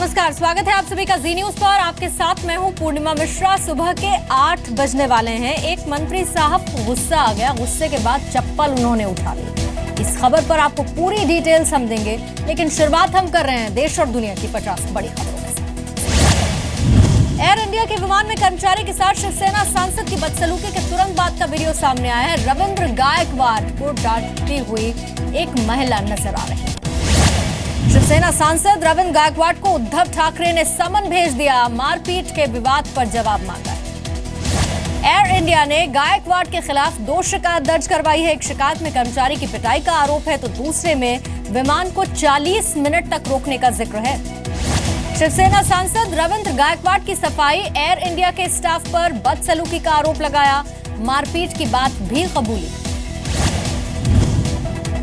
नमस्कार, स्वागत है आप सभी का जी न्यूज पर। आपके साथ मैं हूं पूर्णिमा मिश्रा। सुबह के 8 बजने वाले हैं। एक मंत्री साहब को गुस्सा आ गया। गुस्से के बाद चप्पल उन्होंने उठा ली। इस खबर पर आपको पूरी डिटेल्स हम देंगे, लेकिन शुरुआत हम कर रहे हैं देश और दुनिया की 50 बड़ी खबरों में से। एयर इंडिया के विमान में कर्मचारी के साथ शिवसेना सांसद की बदसलूकी के तुरंत बाद का वीडियो सामने आया है। रविंद्र गायकवाड़ को डांटती हुई एक महिला नजर आ रही है। शिवसेना सांसद रविंद्र गायकवाड़ को उद्धव ठाकरे ने समन भेज दिया। मारपीट के विवाद पर जवाब मांगा है। एयर इंडिया ने गायकवाड़ के खिलाफ 2 शिकायत दर्ज करवाई है। एक शिकायत में कर्मचारी की पिटाई का आरोप है, तो दूसरे में विमान को 40 मिनट तक रोकने का जिक्र है। शिवसेना सांसद रविंद्र गायकवाड़ की सफाई, एयर इंडिया के स्टाफ पर बदसलूकी का आरोप लगाया, मारपीट की बात भी कबूली।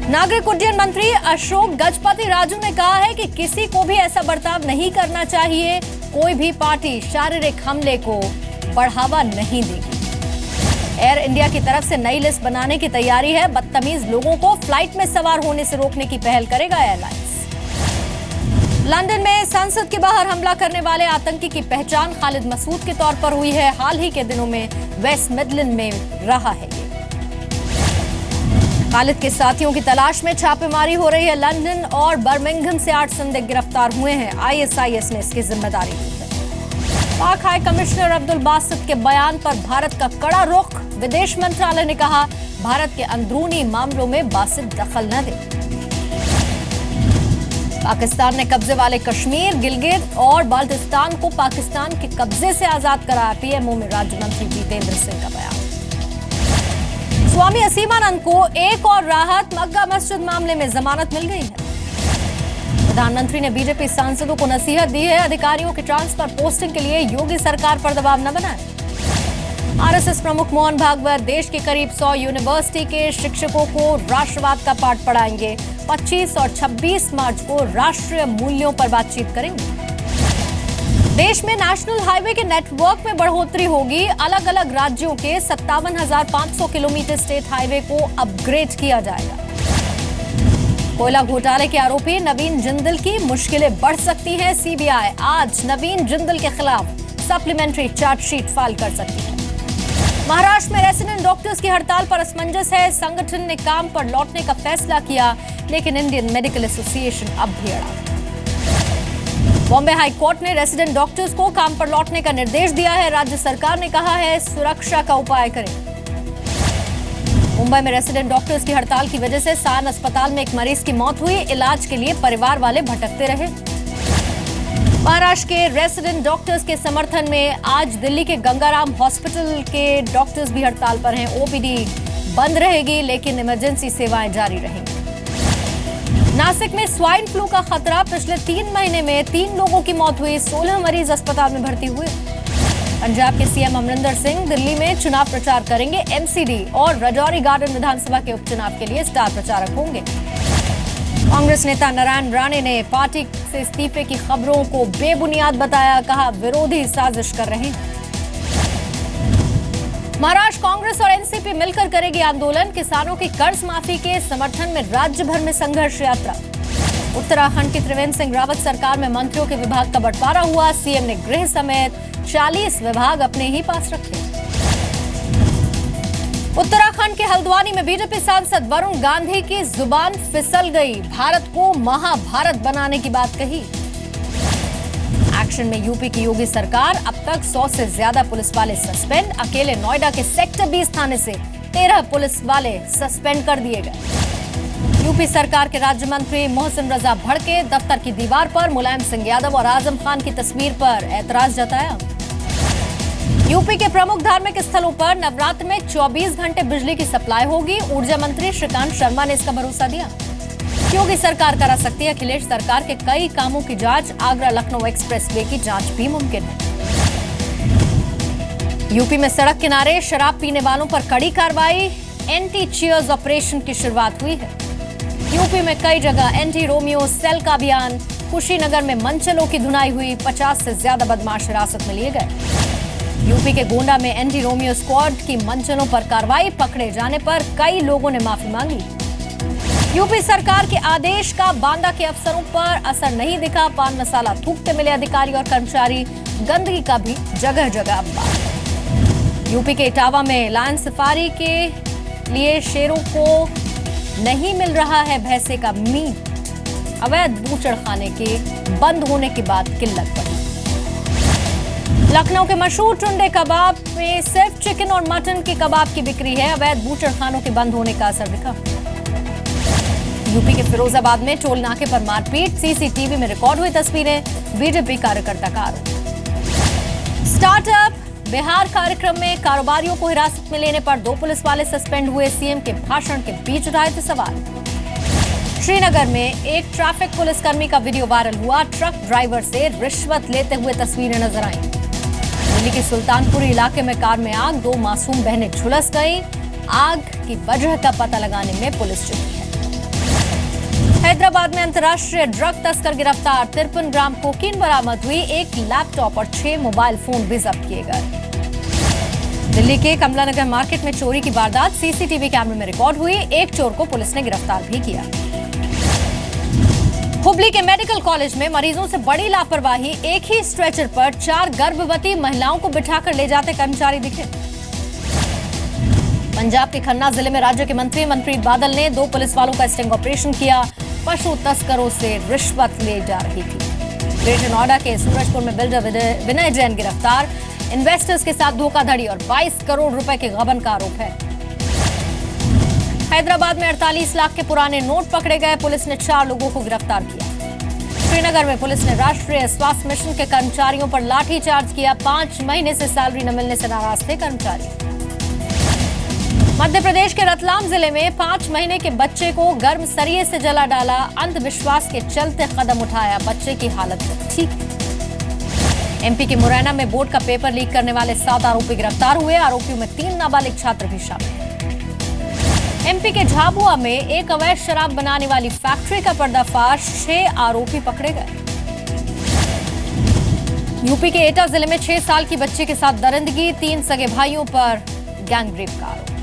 नागरिक उड्डयन मंत्री अशोक गजपति राजू ने कहा है कि किसी को भी ऐसा बर्ताव नहीं करना चाहिए। कोई भी पार्टी शारीरिक हमले को बढ़ावा नहीं देगी। एयर इंडिया की तरफ से नई लिस्ट बनाने की तैयारी है। बदतमीज लोगों को फ्लाइट में सवार होने से रोकने की पहल करेगा एयरलाइंस। लंदन में संसद के बाहर हमला करने वाले आतंकी की पहचान खालिद मसूद के तौर पर हुई है। हाल ही के दिनों में वेस्ट मिडलैंड में रहा है। खालिद के साथियों की तलाश में छापेमारी हो रही है। लंदन और बर्मिंघम से 8 संदिग्ध गिरफ्तार हुए हैं। आईएसआईएस ने इसकी जिम्मेदारी ली है। पाक हाई कमिश्नर अब्दुल बासित के बयान पर भारत का कड़ा रुख। विदेश मंत्रालय ने कहा, भारत के अंदरूनी मामलों में बासित दखल न दे। पाकिस्तान ने कब्जे वाले कश्मीर, गिलगित और बाल्टिस्तान को पाकिस्तान के कब्जे से आजाद कराया। पीएमओ में राज्य मंत्री जितेंद्र सिंह का बयान। स्वामी असीमानंद को एक और राहत, मक्का मस्जिद मामले में जमानत मिल गई है। प्रधानमंत्री ने बीजेपी सांसदों को नसीहत दी है, अधिकारियों की ट्रांसफर पोस्टिंग के लिए योगी सरकार पर दबाव न बनाएं। आरएसएस प्रमुख मोहन भागवत देश के करीब 100 यूनिवर्सिटी के शिक्षकों को राष्ट्रवाद का पाठ पढ़ाएंगे। 25 और 26 मार्च को राष्ट्रीय मूल्यों पर बातचीत करेंगे। देश में नेशनल हाईवे के नेटवर्क में बढ़ोतरी होगी। अलग अलग राज्यों के 57,500 किलोमीटर स्टेट हाईवे को अपग्रेड किया जाएगा। कोयला घोटाले के आरोपी नवीन जिंदल की मुश्किलें बढ़ सकती हैं। सीबीआई आज नवीन जिंदल के खिलाफ सप्लीमेंट्री चार्जशीट फाइल कर सकती है। महाराष्ट्र में रेसिडेंट डॉक्टर्स की हड़ताल पर असमंजस है। संगठन ने काम पर लौटने का फैसला किया, लेकिन इंडियन मेडिकल एसोसिएशन अब भी अड़ा। बॉम्बे हाई कोर्ट ने रेसिडेंट डॉक्टर्स को काम पर लौटने का निर्देश दिया है। राज्य सरकार ने कहा है, सुरक्षा का उपाय करें। मुंबई में रेसिडेंट डॉक्टर्स की हड़ताल की वजह से सान अस्पताल में एक मरीज की मौत हुई। इलाज के लिए परिवार वाले भटकते रहे। महाराष्ट्र के रेसिडेंट डॉक्टर्स के समर्थन में आज दिल्ली के गंगाराम हॉस्पिटल के डॉक्टर्स भी हड़ताल पर हैं। ओपीडी बंद रहेगी, लेकिन इमरजेंसी सेवाएं जारी रहेंगी। नासिक में स्वाइन फ्लू का खतरा। पिछले 3 महीने में 3 लोगों की मौत हुई। 16 मरीज अस्पताल में भर्ती हुए। पंजाब के सीएम अमरिंदर सिंह दिल्ली में चुनाव प्रचार करेंगे। एमसीडी और राजौरी गार्डन विधानसभा के उपचुनाव के लिए स्टार प्रचारक होंगे। कांग्रेस नेता नारायण राणे ने पार्टी से इस्तीफे की खबरों को बेबुनियाद बताया। कहा, विरोधी साजिश कर रहे हैं। महाराष्ट्र कांग्रेस और एनसीपी मिलकर करेगी आंदोलन। किसानों की कर्ज माफी के समर्थन में राज्य भर में संघर्ष यात्रा। उत्तराखंड की त्रिवेंद्र सिंह रावत सरकार में मंत्रियों के विभाग का बंटवारा हुआ। सीएम ने गृह समेत 40 विभाग अपने ही पास रखे। उत्तराखंड के हल्द्वानी में बीजेपी सांसद वरुण गांधी की जुबान फिसल गई। भारत को महाभारत बनाने की बात कही। एक्शन में यूपी की योगी सरकार। अब तक 100 से ज्यादा पुलिस वाले सस्पेंड। अकेले नोएडा के सेक्टर 20 थाने से 13 पुलिस वाले सस्पेंड कर दिए गए। यूपी सरकार के राज्य मंत्री मोहसिन रजा भड़के। दफ्तर की दीवार पर मुलायम सिंह यादव और आजम खान की तस्वीर पर ऐतराज जताया। यूपी के प्रमुख धार्मिक स्थलों पर नवरात्र में 24 घंटे बिजली की सप्लाई होगी। ऊर्जा मंत्री श्रीकांत शर्मा ने इसका भरोसा दिया। योगी सरकार करा सकती है अखिलेश सरकार के कई कामों की जांच। आगरा लखनऊ एक्सप्रेसवे की जांच भी मुमकिन है। यूपी में सड़क किनारे शराब पीने वालों पर कड़ी कार्रवाई। एंटी चीयर्स ऑपरेशन की शुरुआत हुई है। यूपी में कई जगह एंटी रोमियो सेल का अभियान। कुशीनगर में मनचलों की धुनाई हुई। 50 से ज्यादा बदमाश हिरासत में लिए गए। यूपी के गोंडा में एंटी रोमियो स्क्वाड की मनचलों पर कार्रवाई। पकड़े जाने पर कई लोगों ने माफी मांगी। यूपी सरकार के आदेश का बांदा के अफसरों पर असर नहीं दिखा। पान मसाला थूकते मिले अधिकारी और कर्मचारी। गंदगी का भी जगह जगह अंबार। यूपी के इटावा में लायन सफारी के लिए शेरों को नहीं मिल रहा है भैंसे का मीट। अवैध बूचड़खाने के बंद होने के बाद किल्लत बढ़ी। लखनऊ के मशहूर टुंडे कबाब में सिर्फ चिकन और मटन के कबाब की बिक्री है। अवैध बूचड़खानों के बंद होने का असर दिखा। यूपी के फिरोजाबाद में टोल नाके पर मारपीट। सीसीटीवी में रिकॉर्ड हुई तस्वीरें। बीजेपी कार्यकर्ता का आरोप। स्टार्टअप बिहार कार्यक्रम में कारोबारियों को हिरासत में लेने पर 2 पुलिस वाले सस्पेंड हुए। सीएम के भाषण के बीच उठाए थे सवाल। श्रीनगर में एक ट्रैफिक पुलिसकर्मी का वीडियो वायरल हुआ। ट्रक ड्राइवर से रिश्वत लेते हुए तस्वीरें नजर आईं। दिल्ली के सुल्तानपुरी इलाके में कार में आग। 2 मासूम बहनें झुलस गईं। आग की वजह का पता लगाने में पुलिस जुटी है। हैदराबाद में अंतर्राष्ट्रीय ड्रग तस्कर गिरफ्तार। 53 ग्राम कोकीन बरामद हुई। 1 लैपटॉप और 6 मोबाइल फोन भी जब्त किए गए। दिल्ली के कमलानगर मार्केट में चोरी की वारदात सीसीटीवी कैमरे में रिकॉर्ड हुई। एक चोर को पुलिस ने गिरफ्तार भी किया। हुबली के मेडिकल कॉलेज में मरीजों से बड़ी लापरवाही। एक ही स्ट्रेचर पर 4 गर्भवती महिलाओं को बिठाकर ले जाते कर्मचारी दिखे। पंजाब के खन्ना जिले में राज्य के मंत्री मनप्रीत बादल ने 2 पुलिस वालों का स्टिंग ऑपरेशन किया। पशु तस्करों से रिश्वत ले जा रही थी। ग्रेटर नोएडा के सूरजपुर में बिल्डर विनय जैन गिरफ्तार। इन्वेस्टर्स के साथ धोखाधड़ी और 22 करोड़ रुपए के गबन का आरोप है। हैदराबाद में 48 लाख के पुराने नोट पकड़े गए। पुलिस ने 4 लोगों को गिरफ्तार किया। श्रीनगर में पुलिस ने राष्ट्रीय स्वास्थ्य मिशन के कर्मचारियों पर लाठीचार्ज किया। 5 महीने से सैलरी न मिलने से नाराज थे कर्मचारी। मध्य प्रदेश के रतलाम जिले में 5 महीने के बच्चे को गर्म सरिये से जला डाला। अंधविश्वास के चलते कदम उठाया। बच्चे की हालत ठीक है। एमपी के मुरैना में बोर्ड का पेपर लीक करने वाले 7 आरोपी गिरफ्तार हुए। आरोपियों में 3 नाबालिग छात्र भी शामिल हैं। एमपी के झाबुआ में एक अवैध शराब बनाने वाली फैक्ट्री का पर्दाफाश। 6 आरोपी पकड़े गए। यूपी के एटा जिले में 6 साल की बच्ची के साथ दरिंदगी। 3 सगे भाइयों पर गैंगरेप का आरोप।